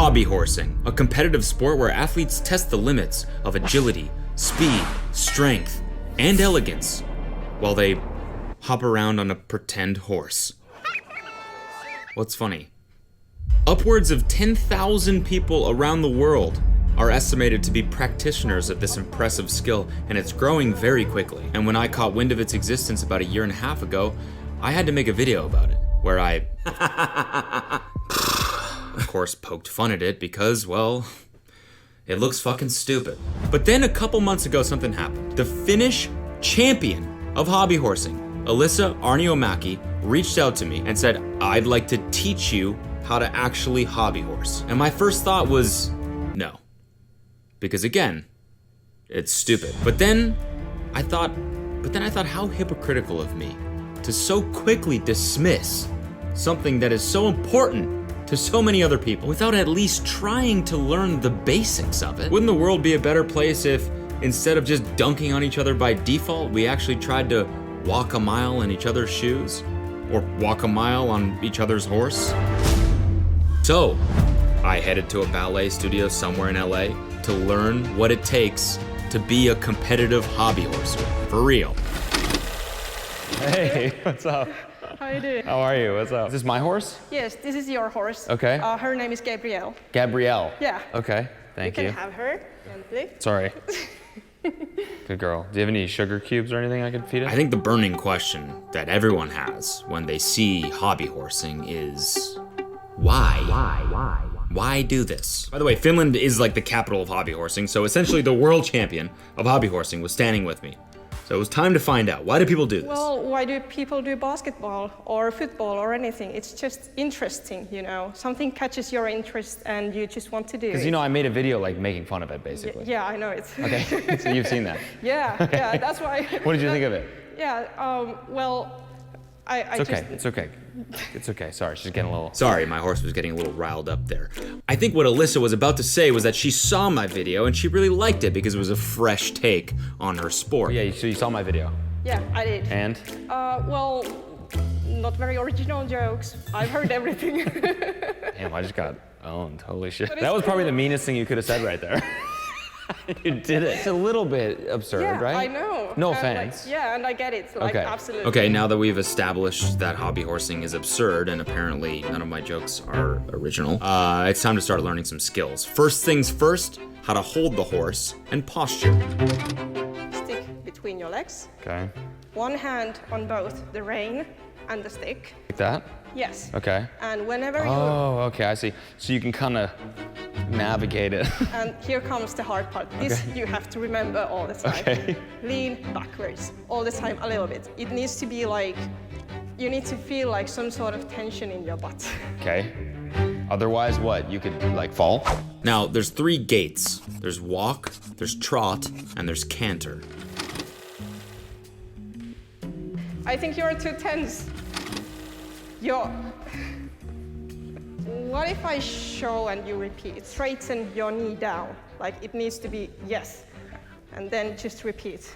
hobby horsing, a competitive sport where athletes test the limits of agility, speed, strength, and elegance while they hop around on a pretend horse. What's funny? Upwards of 10,000 people around the world are estimated to be practitioners of this impressive skill, and it's growing very quickly. And when I caught wind of its existence about a year and a half ago, I had to make a video about it, where I, of course, poked fun at it because, well, it looks fucking stupid. But then a couple months ago, something happened. The Finnish champion of hobby horsing, Alyssa Arniomäki, reached out to me and said, I'd like to teach you how to actually hobby horse. And my first thought was, no. Because again, it's stupid. But then I thought how hypocritical of me to so quickly dismiss something that is so important to so many other people without at least trying to learn the basics of it. Wouldn't the world be a better place if, instead of just dunking on each other by default, we actually tried to walk a mile in each other's shoes? Or walk a mile on each other's horse? So, I headed to a ballet studio somewhere in LA to learn what it takes to be a competitive hobby horser. For real. Hey, what's up? How you doing? How are you? What's up? Is this my horse? Yes, this is your horse. Okay. Her name is Gabrielle. Gabrielle? Yeah. Okay, thank you. You can have her, gently. Sorry. Good girl. Do you have any sugar cubes or anything I could feed it? I think the burning question that everyone has when they see hobby horsing is, why? Why do this? By the way, Finland is like the capital of hobby horsing, so essentially the world champion of hobby horsing was standing with me. So it was time to find out, why do people do this? Well, why do people do basketball or football or anything? It's just interesting, you know. Something catches your interest and you just want to do it. Because, you know, I made a video like making fun of it, basically. Yeah, I know it. Okay, so you've seen that? Yeah, yeah, that's why. What did you think of it? Yeah, well, It's okay. Sorry, she's getting a little... Sorry, my horse was getting a little riled up there. I think what Alyssa was about to say was that she saw my video and she really liked it because it was a fresh take on her sport. Yeah, so you saw my video? Yeah, I did. And? Well, not very original jokes. I've heard everything. Damn, I just got owned. Holy shit. That was probably the meanest thing you could have said right there. You did it. It's a little bit absurd, yeah, right? I know. No and offense. and I get it. Like, okay. Absolutely. Okay, now that we've established that hobby horsing is absurd and apparently none of my jokes are original, it's time to start learning some skills. First things first, how to hold the horse and posture. Stick between your legs. Okay. One hand on both the rein and the stick. Like that? Yes. Okay. And whenever Oh, okay, I see. So you can kind of navigate it. And here comes the hard part. This you have to remember all the time. Okay. Lean backwards all the time a little bit. It needs to be like, you need to feel like some sort of tension in your butt. Okay. Otherwise, what? You could, like, fall? Now, there's 3 gaits. There's walk, there's trot, and there's canter. I think you're too tense. What if I show and you repeat? Straighten your knee down. Like it needs to be yes. And then just repeat.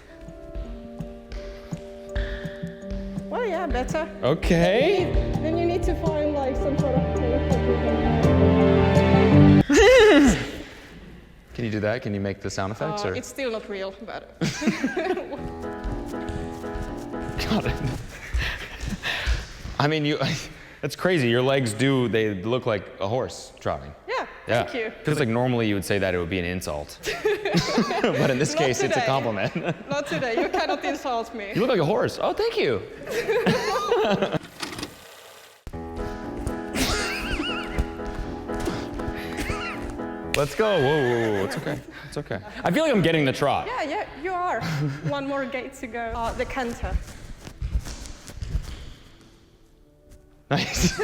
Well, yeah, better. Okay. Then you need to find like some sort of Can you do that? Can you make the sound effects? Or? It's still not real, but... Got it. I mean, that's crazy. Your legs they look like a horse trotting. Yeah, Yeah. thank you. Feels like normally you would say that it would be an insult. But in this case, it's a compliment. Not today, you cannot insult me. You look like a horse. Oh, thank you. Let's go. Whoa. It's okay. It's okay. I feel like I'm getting the trot. Yeah, you are. One more gate to go. The canter. Nice.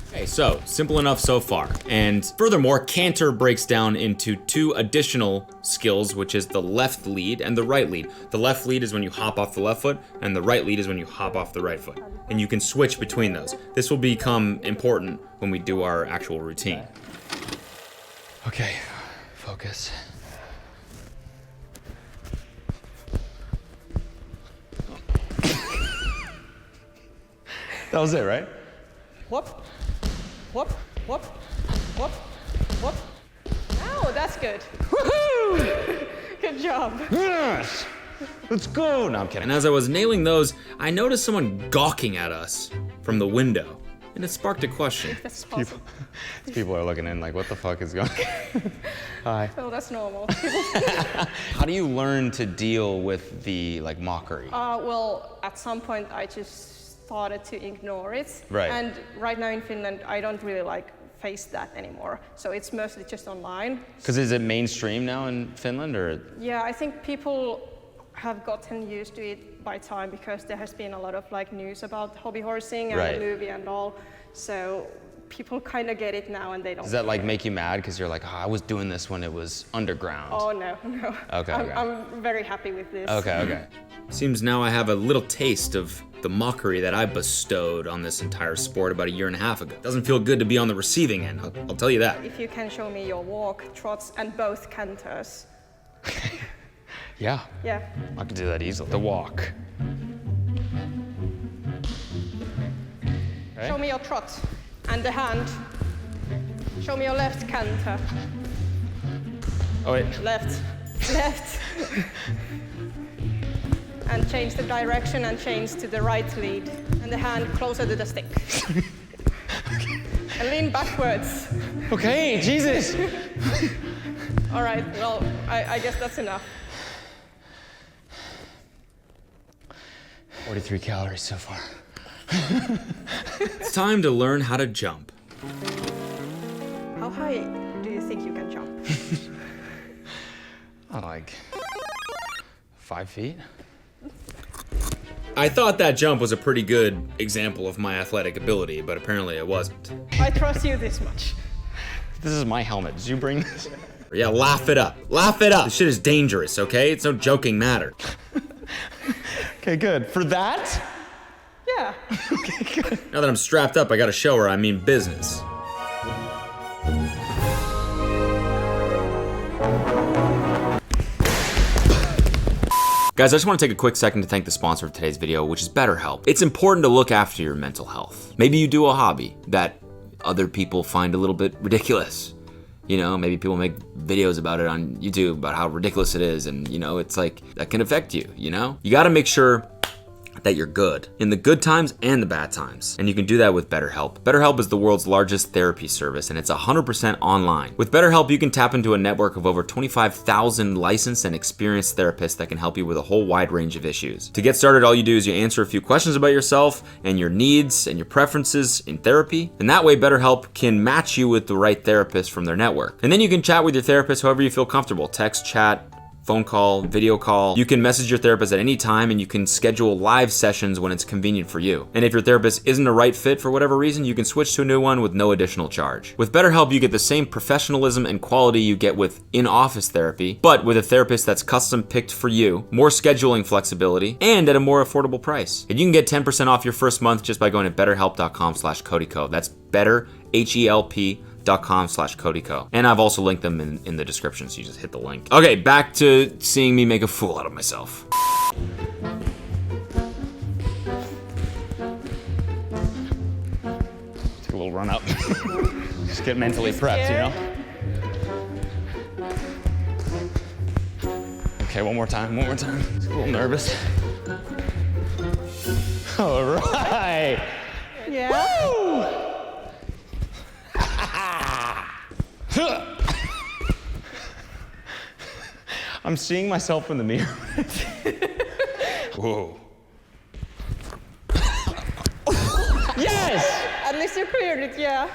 Okay, so simple enough so far. And furthermore, canter breaks down into 2 additional skills, which is the left lead and the right lead. The left lead is when you hop off the left foot, and the right lead is when you hop off the right foot. And you can switch between those. This will become important when we do our actual routine. Okay, focus. That was it, right? Whoop, whoop, whoop, whoop, What? Oh, that's good. Woohoo! Good job. Yes! Let's go! No, I'm kidding. And as I was nailing those, I noticed someone gawking at us from the window, and it sparked a question. That's possible. People are looking in like, what the fuck is going on? Hi. Oh, that's normal. How do you learn to deal with the like mockery? Well, at some point I just started to ignore it. Right. And right now in Finland, I don't really like face that anymore. So it's mostly just online. Because is it mainstream now in Finland, or? Yeah, I think people have gotten used to it by time because there has been a lot of like news about hobby horsing and Right. the movie and all. So people kind of get it now and they don't. Does that like care. make you mad because you're like, oh, I was doing this when it was underground? Oh no, no. Okay, okay. I'm very happy with this. Okay, okay. Seems now I have a little taste of the mockery that I bestowed on this entire sport about a year and a half ago. Doesn't feel good to be on the receiving end, I'll tell you that. If you can show me your walk, trots, and both canters. Yeah, Yeah. I could do that easily. The walk. Okay. Show me your trot and the hand. Show me your left canter. Oh wait. Left. Left. And change the direction and change to the right lead. And the hand closer to the stick. And lean backwards. Okay, Jesus. All right, well, I guess that's enough. 43 calories so far. It's time to learn how to jump. How high do you think you can jump? Oh, like 5 feet? I thought that jump was a pretty good example of my athletic ability, but apparently it wasn't. I trust you this much. This is my helmet. Did you bring this? Yeah, laugh it up. Laugh it up. This shit is dangerous, okay? It's no joking matter. Okay, good. For that? Yeah. Okay, good. Now that I'm strapped up, I gotta show her I mean business. Guys, I just want to take a quick second to thank the sponsor of today's video, which is BetterHelp. It's important to look after your mental health. Maybe you do a hobby that other people find a little bit ridiculous. You know, maybe people make videos about it on YouTube about how ridiculous it is, and you know, it's like, that can affect you, you know? You gotta make sure that you're good in the good times and the bad times. And you can do that with BetterHelp. BetterHelp is the world's largest therapy service, and it's 100% online. With BetterHelp, you can tap into a network of over 25,000 licensed and experienced therapists that can help you with a whole wide range of issues. To get started, all you do is you answer a few questions about yourself and your needs and your preferences in therapy. And that way, BetterHelp can match you with the right therapist from their network. And then you can chat with your therapist however you feel comfortable. Text, chat, phone call, video call. You can message your therapist at any time, and you can schedule live sessions when it's convenient for you. And if your therapist isn't a right fit for whatever reason, you can switch to a new one with no additional charge. With BetterHelp, you get the same professionalism and quality you get with in-office therapy, but with a therapist that's custom picked for you, more scheduling flexibility, and at a more affordable price. And you can get 10% off your first month just by going to betterhelp.com/CodyCo. That's better, HELP.com/CodyCo. And I've also linked them in the description, so you just hit the link. Okay, back to seeing me make a fool out of myself. Take a little run up. Just get mentally prepped, you know? Okay, one more time, one more time. Just a little nervous. All right. Yeah. Woo! I'm seeing myself in the mirror. Whoa. Yes! At least you cleared it, yeah.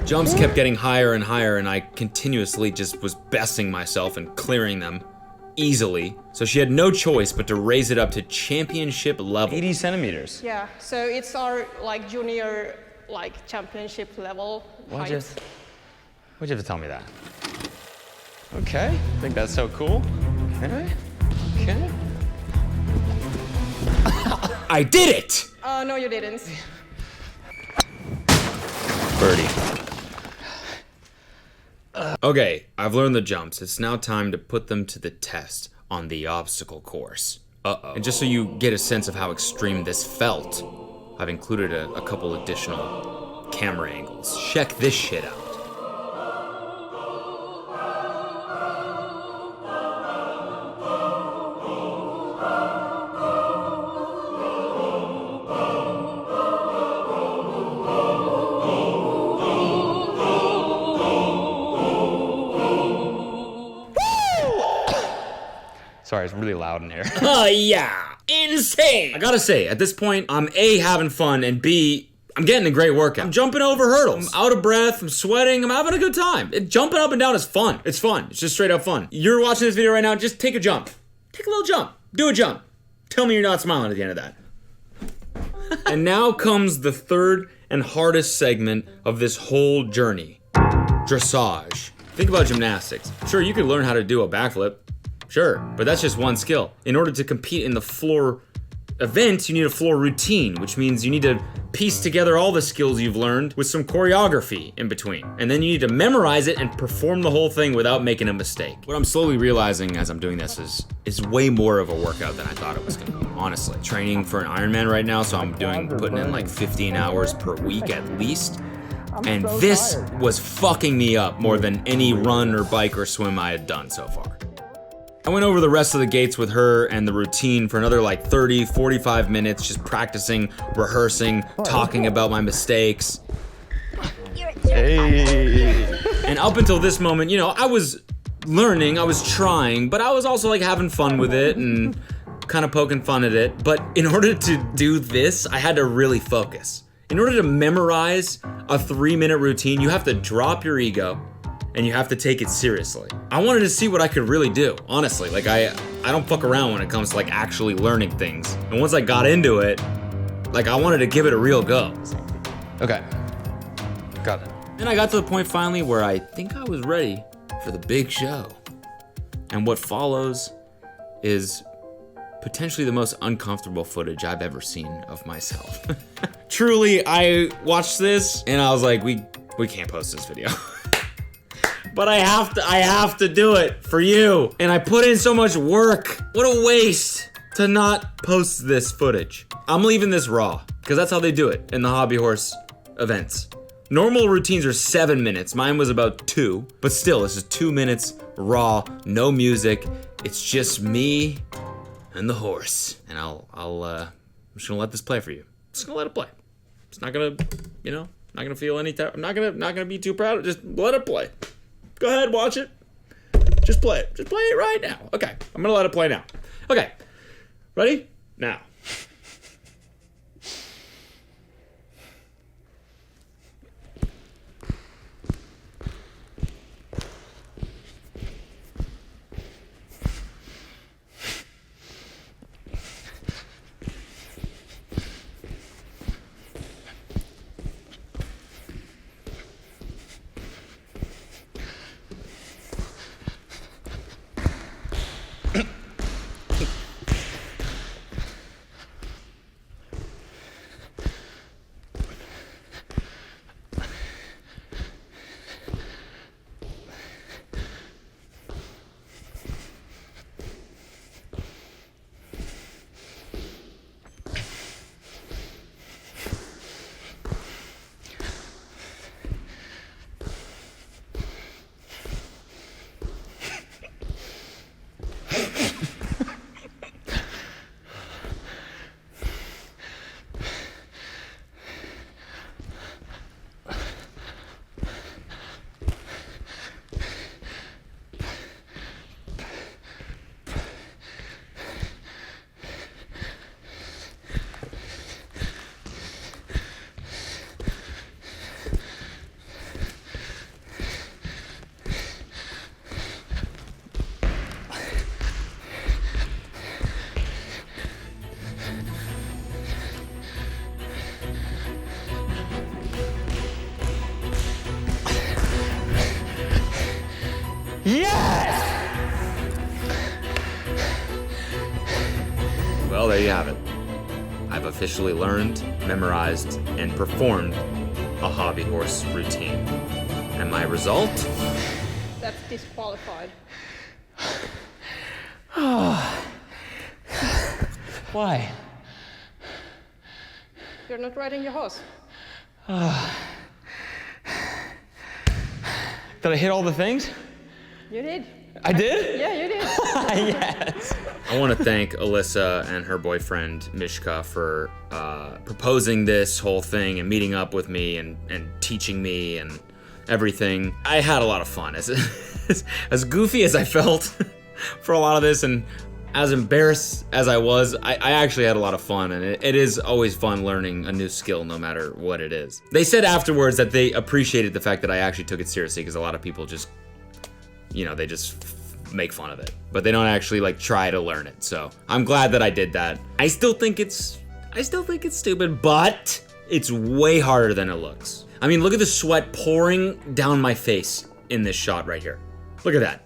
Jumps kept getting higher and higher, and I continuously just was besting myself and clearing them easily. So she had no choice but to raise it up to championship level. 80 centimeters. Yeah, so it's our like junior like championship level Why'd height. you have to tell me that? Okay, I think that's so cool. Okay, okay. I did it! No, you didn't. Birdie. Okay, I've learned the jumps. It's now time to put them to the test on the obstacle course. Uh-oh. And just so you get a sense of how extreme this felt, I've included a couple additional camera angles. Check this shit out. Sorry, it's really loud in here. Oh yeah, insane. I gotta say, at this point, I'm A, having fun, and B, I'm getting a great workout. I'm jumping over hurdles. I'm out of breath, I'm sweating, I'm having a good time. Jumping up and down is fun. It's fun. It's just straight up fun. You're watching this video right now, just take a jump. Take a little jump. Do a jump. Tell me you're not smiling at the end of that. And now comes the third and hardest segment of this whole journey. Dressage. Think about gymnastics. Sure, you could learn how to do a backflip. Sure, but that's just one skill. In order to compete in the floor event, you need a floor routine, which means you need to piece together all the skills you've learned with some choreography in between. And then you need to memorize it and perform the whole thing without making a mistake. What I'm slowly realizing as I'm doing this is way more of a workout than I thought it was gonna be, honestly. Training for an Ironman right now, so I'm putting in like 15 hours per week at least. And this was fucking me up more than any run or bike or swim I had done so far. I went over the rest of the gates with her and the routine for another like 30, 45 minutes, just practicing, rehearsing, talking about my mistakes. Hey. And up until this moment, you know, I was learning, I was trying, but I was also like having fun with it and kind of poking fun at it. But in order to do this, I had to really focus. In order to memorize a 3-minute routine, you have to drop your ego and you have to take it seriously. I wanted to see what I could really do, honestly. Like I don't fuck around when it comes to like actually learning things. And once I got into it, like I wanted to give it a real go. Okay. Got it. Then I got to the point finally where I think I was ready for the big show. And what follows is potentially the most uncomfortable footage I've ever seen of myself. Truly, I watched this and I was like, we can't post this video. But I have to do it for you. And I put in so much work. What a waste to not post this footage. I'm leaving this raw, because that's how they do it in the hobby horse events. Normal routines are 7 minutes. Mine was about 2, but still, this is 2 minutes raw, no music. It's just me and the horse. And I'm just gonna let this play for you. Just gonna let it play. It's not gonna, you know, not gonna feel any type. I'm not gonna be too proud. Just let it play. Go ahead, watch it. Just play it. Just play it right now. Okay, I'm gonna let it play now. Okay, ready? Now. Yes! Well, there you have it. I've officially learned, memorized, and performed a hobby horse routine. And my result? That's disqualified. Why? You're not riding your horse. Did I hit all the things? You did. I did? Yeah, you did. Yes. I want to thank Alyssa and her boyfriend Mishka for proposing this whole thing and meeting up with me and teaching me and everything. I had a lot of fun. As goofy as I felt for a lot of this, and as embarrassed as I was, I actually had a lot of fun, and it is always fun learning a new skill no matter what it is. They said afterwards that they appreciated the fact that I actually took it seriously, because a lot of people just, you know, they just make fun of it, but they don't actually like try to learn it. So I'm glad that I did that. I still think it's stupid, but it's way harder than it looks. I mean, look at the sweat pouring down my face in this shot right here. Look at that.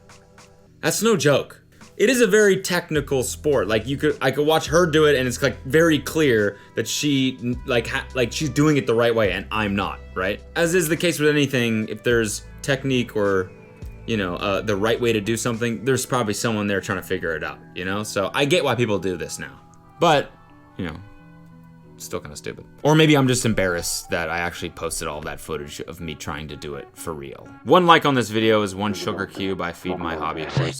That's no joke. It is a very technical sport. Like I could watch her do it, and it's like very clear that she like she's doing it the right way, and I'm not, right? As is the case with anything, if there's technique or, you know, the right way to do something, there's probably someone there trying to figure it out, you know? So I get why people do this now, but, you know, still kind of stupid. Or maybe I'm just embarrassed that I actually posted all that footage of me trying to do it for real. 1 like on this video is 1 sugar cube I feed my hobby horse.